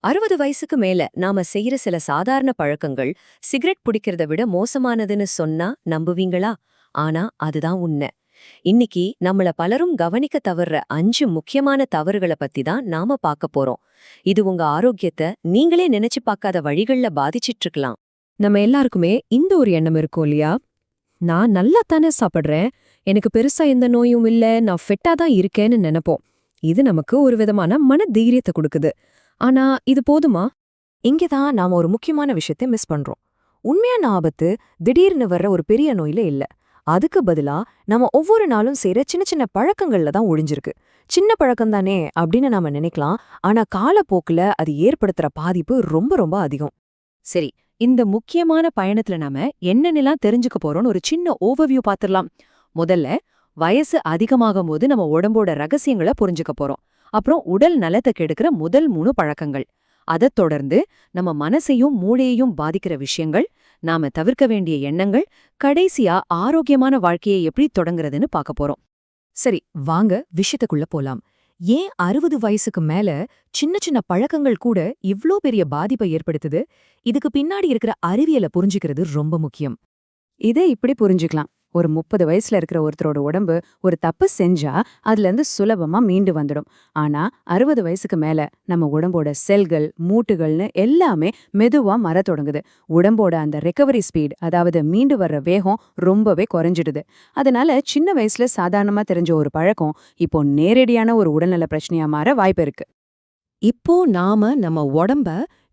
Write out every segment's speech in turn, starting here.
60 வயசுக்கு மேல நாம செய்யற சில சாதாரண பழக்கங்கள் சிகரெட் பிடிக்கிறத விட மோசமானதுன்னு சொன்னா நம்புவீங்களா? ஆனா அதுதான் உண்மை. இன்னைக்கு நம்மள பலரும் கவனிக்க தவறுற 5 முக்கியமான தவறுகளை பத்தி தான் நாம பார்க்க போறோம். இது உங்க ஆரோக்கியத்தை நீங்களே நினைச்சு பார்க்காத வழிகள்ல பாதிச்சிட்டு இருக்கலாம். நம்ம எல்லாருக்குமே இந்த ஒரு எண்ணம் இருக்கும் இல்லையா? நான் நல்லா தானே சாப்பிடுறேன், எனக்கு பெருசா எந்த நோயும் இல்ல, நான் ஃபிட்டா தான் இருக்கேன்னு நினைப்போம். இது நமக்கு ஒரு விதமான மன தைரியத்தை கொடுக்குது. ஆனா இது போதுமா? இங்கதான் நாம ஒரு முக்கியமான விஷயத்தை மிஸ் பண்றோம். உண்மையான ஆபத்து திடீர்னு வர்ற ஒரு பெரிய நோயில இல்ல. அதுக்கு பதிலா நம்ம ஒவ்வொரு நாளும் செய்யற சின்ன சின்ன பழக்கங்கள்ல தான் ஒளிஞ்சிருக்கு. சின்ன பழக்கம் தானே அப்படின்னு நாம நினைக்கலாம். ஆனா காலப்போக்குல அது ஏற்படுத்துற பாதிப்பு ரொம்ப ரொம்ப அதிகம். சரி, இந்த முக்கியமான பயணத்துல நாம என்னென்னலாம் தெரிஞ்சுக்க போறோம்னு ஒரு சின்ன ஓவர்வியூ பாத்துரலாம். முதல்ல, வயசு அதிகமாகும் போது நம்ம உடம்போட ரகசியங்களை புரிஞ்சுக்க போறோம். அப்புறம் உடல் நலத்தை கெடுக்கிற முதல் 3 பழக்கங்கள். அதைத் தொடர்ந்து நம்ம மனசையும் மூளையையும் பாதிக்கிற விஷயங்கள், நாம தவிர்க்க வேண்டிய எண்ணங்கள், கடைசியா ஆரோக்கியமான வாழ்க்கையை எப்படி தொடங்குறதுன்னு பார்க்க போறோம். சரி, வாங்க விஷயத்துக்குள்ள போலாம். ஏன் 60 வயசுக்கு மேல சின்ன சின்ன பழக்கங்கள் கூட இவ்ளோ பெரிய பாதிப்பை ஏற்படுத்துது? இதுக்கு பின்னாடி இருக்கிற அறிவியலை புரிஞ்சுக்கிறது ரொம்ப முக்கியம். இதை இப்படி புரிஞ்சுக்கலாம். ஒரு 30 வயசுல இருக்கிற ஒருத்தரோட உடம்பு ஒரு தப்பு செஞ்சா அதுல இருந்து சுலபமா மீண்டு வந்துடும். ஆனா 60 வயசுக்கு மேல நம்ம உடம்போட செல்கள், மூட்டுகள்னு எல்லாமே மெதுவா மரத் தொடங்குது. உடம்போட அந்த ரெக்கவரி ஸ்பீட், அதாவது மீண்டு வர்ற வேகம் ரொம்பவே குறைஞ்சிடுது. அதனால சின்ன வயசுல சாதாரணமா தெரிஞ்ச ஒரு பழக்கம் இப்போ நேரடியான ஒரு உடல்நல பிரச்சனையா மாற வாய்ப்பு இருக்கு. இப்போ நாம நம்ம உடம்ப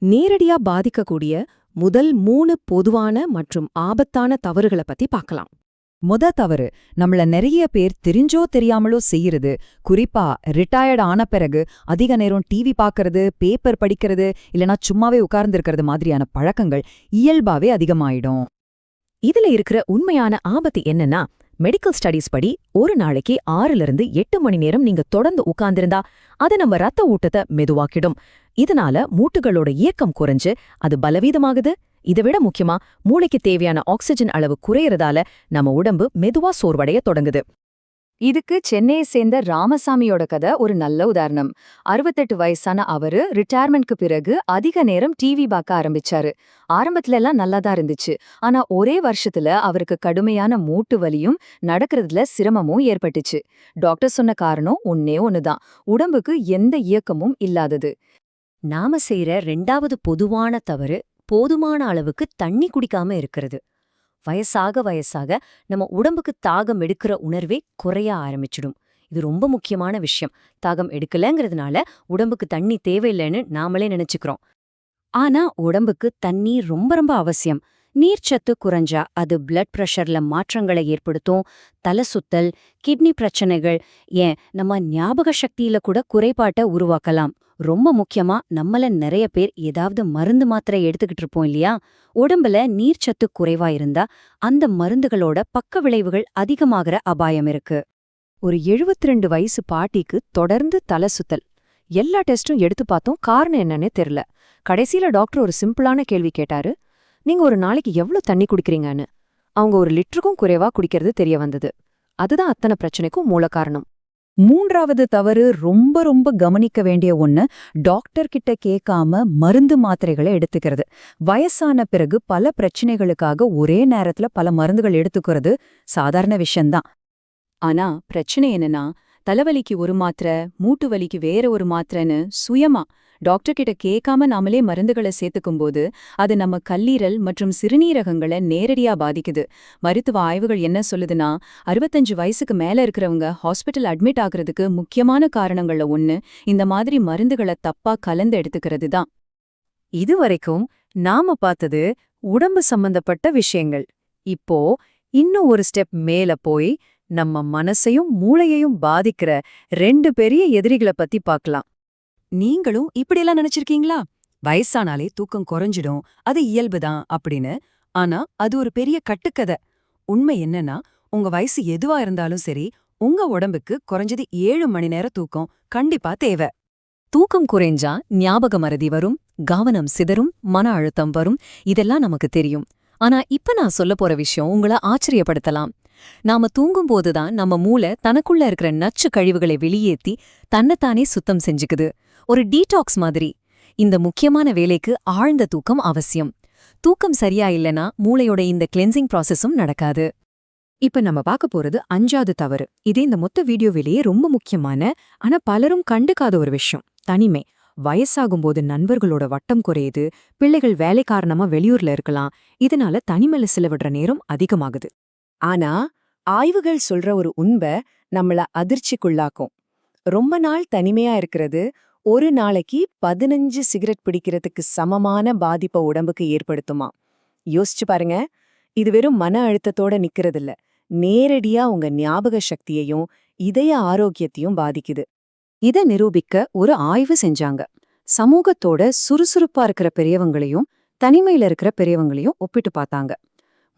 நேரடியா பாதிக்கக்கூடிய முதல் 3 பொதுவான மற்றும் ஆபத்தான தவறுகளை பத்தி பார்க்கலாம். தவறு, நம்மள நிறைய பேர் தெரிஞ்சோ தெரியாமலோ செய்யறது. குறிப்பா ரிட்டையர்ட் ஆன பிறகு அதிக நேரம் டிவி பார்க்கறது, பேப்பர் படிக்கிறது, இல்லனா சும்மாவே உட்கார்ந்திருக்கிறது மாதிரியான பழக்கங்கள் இயல்பாவே அதிகமாயிடும். இதுல இருக்கிற உண்மையான ஆபத்து என்னன்னா, மெடிக்கல் ஸ்டடீஸ் படி ஒரு நாளைக்கு 6லிருந்து 8 மணி நேரம் நீங்க தொடர்ந்து உட்கார்ந்திருந்தா அது நம்ம ரத்த ஊட்டத்தை மெதுவாக்கிடும். இதனால மூட்டுகளோட இயக்கம் குறைஞ்சு அது பலவீனமாகுது. இதை விட முக்கியமா, மூளைக்கு தேவையான ஆக்சிஜன் அளவு குறையறதால நம்ம உடம்பு மெதுவா சோர்வடைய தொடங்குது. இதுக்கு சென்னையை சேர்ந்த ராமசாமியோட கதை ஒரு நல்ல உதாரணம். 68 வயசான அவரு ரிட்டையர்மெண்ட்க்கு பிறகு அதிக நேரம் டிவி பார்க்க ஆரம்பிச்சாரு. ஆரம்பத்துல எல்லாம் நல்லாதான் இருந்துச்சு. ஆனா ஒரே வருஷத்துல அவருக்கு கடுமையான மூட்டு வலியும் நடக்கிறதுல சிரமமும் ஏற்பட்டுச்சு. டாக்டர் சொன்ன காரணம் ஒன்னே ஒண்ணுதான்: உடம்புக்கு எந்த இயக்கமும் இல்லாதது. நாம செய்யற 2வது பொதுவான தவறு போதுமான அளவுக்கு தண்ணி குடிக்காம இருக்கிறது. வயசாக நம்ம உடம்புக்கு தாகம் எடுக்கிற உணர்வே குறைய ஆரம்பிச்சிடும். இது ரொம்ப முக்கியமான விஷயம். தாகம் எடுக்கலங்கிறதுனால உடம்புக்கு தண்ணி தேவையில்லைன்னு நாமளே நினைச்சுக்கிறோம். ஆனா உடம்புக்கு தண்ணி ரொம்ப ரொம்ப அவசியம். நீர்ச்சத்து குறைஞ்சா அது பிளட் பிரஷர்ல மாற்றங்களை ஏற்படுத்தும். தலை சுத்தல், கிட்னி பிரச்சனைகள், ஏன் நம்ம ஞாபக சக்தியில கூட குறைபாட்டை உருவாக்கலாம். ரொம்ப முக்கியமா, நம்மள நிறைய பேர் ஏதாவது மருந்து மாத்திரை எடுத்துக்கிட்டு இருப்போம் இல்லையா? உடம்புல நீர்ச்சத்து குறைவா இருந்தா அந்த மருந்துகளோட பக்க விளைவுகள் அதிகமாகிற அபாயம் இருக்கு. ஒரு 72 வயசு பாட்டிக்கு தொடர்ந்து தலை சுத்தல். எல்லா டெஸ்டும் எடுத்து பார்த்தோம், காரணம் என்னன்னே தெரியல. கடைசியில டாக்டர் ஒரு சிம்பிளான கேள்வி கேட்டாரு: நீங்க ஒரு நாளைக்கு எவ்வளவு தண்ணி குடிக்கிறீங்கன்னு. அவங்க 1 லிட்டருக்கும் குறைவா குடிக்கிறது தெரிய வந்தது. அதுதான் அத்தனை பிரச்சனைக்கும் மூல காரணம். 3வது தவறு ரொம்ப ரொம்ப கவனிக்க வேண்டிய ஒண்ணு, டாக்டர் கிட்ட கேட்காம மருந்து மாத்திரைகளை எடுத்துக்கிறது. வயசான பிறகு பல பிரச்சனைகளுக்காக ஒரே நேரத்துல பல மருந்துகள் எடுத்துக்கிறது சாதாரண விஷயம்தான். ஆனா பிரச்சனை என்னன்னா, தலைவலிக்கு ஒரு மாத்திரை, மூட்டு வலிக்கு வேற ஒரு மாத்திரைன்னு சுயமா டாக்டர் கிட்ட கேட்காம நாமளே மருந்துகளை சேர்த்துக்கும்போது அது நம்ம கல்லீரல் மற்றும் சிறுநீரகங்களை நேரடியா பாதிக்குது. மருத்துவ ஆய்வுகள் என்ன சொல்லுதுன்னா, 65 வயசுக்கு மேல இருக்கிறவங்க ஹாஸ்பிட்டல் அட்மிட் ஆகுறதுக்கு முக்கியமான காரணங்கள்ல ஒண்ணு இந்த மாதிரி மருந்துகளை தப்பா கலந்து எடுத்துக்கிறது தான். இதுவரைக்கும் நாம பார்த்தது உடம்பு சம்பந்தப்பட்ட விஷயங்கள். இப்போ இன்னும் ஒரு ஸ்டெப் மேல போய் நம்ம மனசையும் மூளையையும் பாதிக்கிற 2 பெரிய எதிரிகளை பத்தி பார்க்கலாம். நீங்களும் இப்படியெல்லாம் நினைச்சிருக்கீங்களா? வயசானாலே தூக்கம் குறைஞ்சிடும், அது இயல்புதான் அப்படின்னு. ஆனா அது ஒரு பெரிய கட்டுக்கதை. உண்மை என்னன்னா, உங்க வயசு எதுவா இருந்தாலும் சரி, உங்க உடம்புக்கு குறைஞ்சது 7 மணி நேர தூக்கம் கண்டிப்பா தேவை. தூக்கம் குறைஞ்சா ஞாபக மறதி வரும், கவனம் சிதறும், மன அழுத்தம் வரும். இதெல்லாம் நமக்கு தெரியும். ஆனா இப்ப நான் சொல்லப் போற விஷயம் உங்களை ஆச்சரியப்படுத்தலாம். நாம தூங்கும்போதுதான் நம்ம மூளை தனக்குள்ள இருக்கிற நச்சு கழிவுகளை வெளியேத்தி தன்னைத்தானே சுத்தம் செஞ்சுக்குது. ஒரு டீடாக்ஸ் மாதிரி. இந்த முக்கியமான வேலைக்கு ஆழ்ந்த தூக்கம் அவசியம். தூக்கம் சரியா இல்லனா மூளையோட இந்த கிளென்சிங் ப்ராசஸும் நடக்காது. இப்ப நம்ம பார்க்க போறது 5வது தவறு. இது இந்த மொத்த வீடியோவிலேயே ரொம்ப முக்கியமான, ஆனா பலரும் கண்டுக்காத ஒரு விஷயம். தனிமை. வயசாகும்போது நண்பர்களோட வட்டம் குறையுது, பிள்ளைகள் வேலை காரணமா வெளியூர்ல இருக்கலாம். இதனால தனிமையில செலவிடுற நேரம் அதிகமாகுது. ஆனா ஆய்வுகள் சொல்ற ஒரு உண்மை நம்மள அதிர்ச்சிக்குள்ளாக்கும். ரொம்ப நாள் தனிமையா இருக்கிறது ஒரு நாளைக்கு 15 சிகரெட் பிடிக்கிறதுக்கு சமமான பாதிப்பை உடம்புக்கு ஏற்படுத்துமா. யோசிச்சு பாருங்க. இது வெறும் மன அழுத்தத்தோட நிக்கிறதில்ல, நேரடியா உங்க ஞாபக சக்தியையும் இதய ஆரோக்கியத்தையும் பாதிக்குது. இத நிரூபிக்க ஒரு ஆய்வு செஞ்சாங்க. சமூகத்தோட சுறுசுறுப்பா இருக்கிற பெரியவங்களையும் தனிமையில இருக்கிற பெரியவங்களையும் ஒப்பிட்டு பார்த்தாங்க.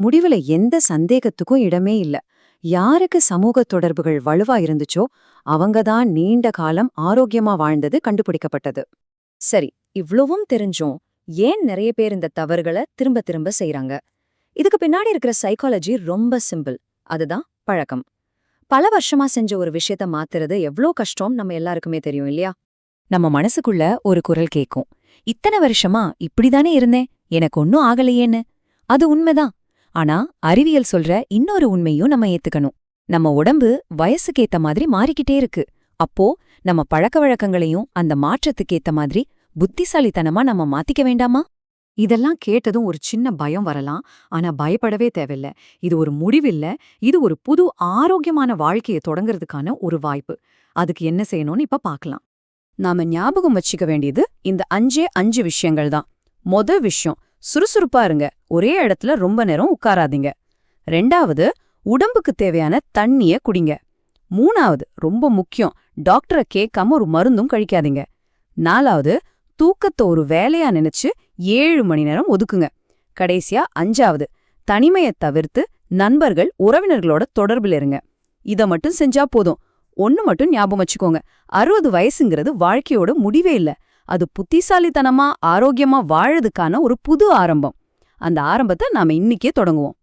முடிவுல எந்த சந்தேகத்துக்கும் இடமே இல்ல. யாருக்கு சமூக தொடர்புகள் வலுவா இருந்துச்சோ அவங்கதான் நீண்ட காலம் ஆரோக்கியமா வாழ்ந்தது கண்டுபிடிக்கப்பட்டது. சரி, இவ்ளோவும் தெரிஞ்சும் ஏன் நிறைய பேர் இந்த தவறுகளை திரும்ப திரும்ப செய்றாங்க? இதுக்கு பின்னாடி இருக்கிற சைக்காலஜி ரொம்ப சிம்பிள். அதுதான் பழக்கம். பல வருஷமா செஞ்ச ஒரு விஷயத்த மாத்துறது எவ்ளோ கஷ்டம் நம்ம எல்லாருக்குமே தெரியும் இல்லையா? நம்ம மனசுக்குள்ள ஒரு குரல் கேக்கும், இத்தனை வருஷமா இப்படிதானே இருந்தேன், எனக்கு ஒன்னும் ஆகலையேன்னு. அது உண்மைதான். ஆனா அறிவியல் சொல்ற இன்னொரு உண்மையும் நம்ம ஏத்துக்கணும். நம்ம உடம்பு வயசுக்கேத்த மாதிரி மாறிக்கிட்டே இருக்கு. அப்போ நம்ம பழக்க வழக்கங்களையும் அந்த மாற்றத்துக்கேத்த மாதிரி புத்திசாலித்தனமா நம்ம மாத்திக்க வேண்டாமா? இதெல்லாம் கேட்டதும் ஒரு சின்ன பயம் வரலாம். ஆனா பயப்படவே தேவையில்ல. இது ஒரு முடிவில்ல, இது ஒரு புது ஆரோக்கியமான வாழ்க்கையை தொடங்குறதுக்கான ஒரு வாய்ப்பு. அதுக்கு என்ன செய்யணும்னு இப்ப பார்க்கலாம். நாம ஞாபகம் வச்சுக்க வேண்டியது இந்த 5 விஷயங்கள் தான். விஷயம், சுறுசுறுப்பா இருங்க, ஒரே இடத்துல ரொம்ப நேரம் உட்காராதீங்க. 2வது, உடம்புக்கு தேவையான தண்ணிய குடிங்க. 3வது, ரொம்ப முக்கியம், டாக்டரை கேட்காம ஒரு மருந்தும் கழிக்காதீங்க. 4வது, தூக்கத்தை ஒரு வேலையா நினைச்சு 7 மணி நேரம் ஒதுக்குங்க. கடைசியா 5வது, தனிமையை தவிர்த்து நண்பர்கள் உறவினர்களோட தொடர்பில் இருங்க. இத மட்டும் செஞ்சா போதும். ஒன்னு மட்டும் ஞாபகம் வச்சுக்கோங்க, 60 வயசுங்கிறது வாழ்க்கையோட முடிவே இல்ல. அது புத்திசாலித்தனமா ஆரோக்கியமா வாழறதுக்கான ஒரு புது ஆரம்பம். அந்த ஆரம்பத்தை நாம இன்னைக்கே தொடங்குவோம்.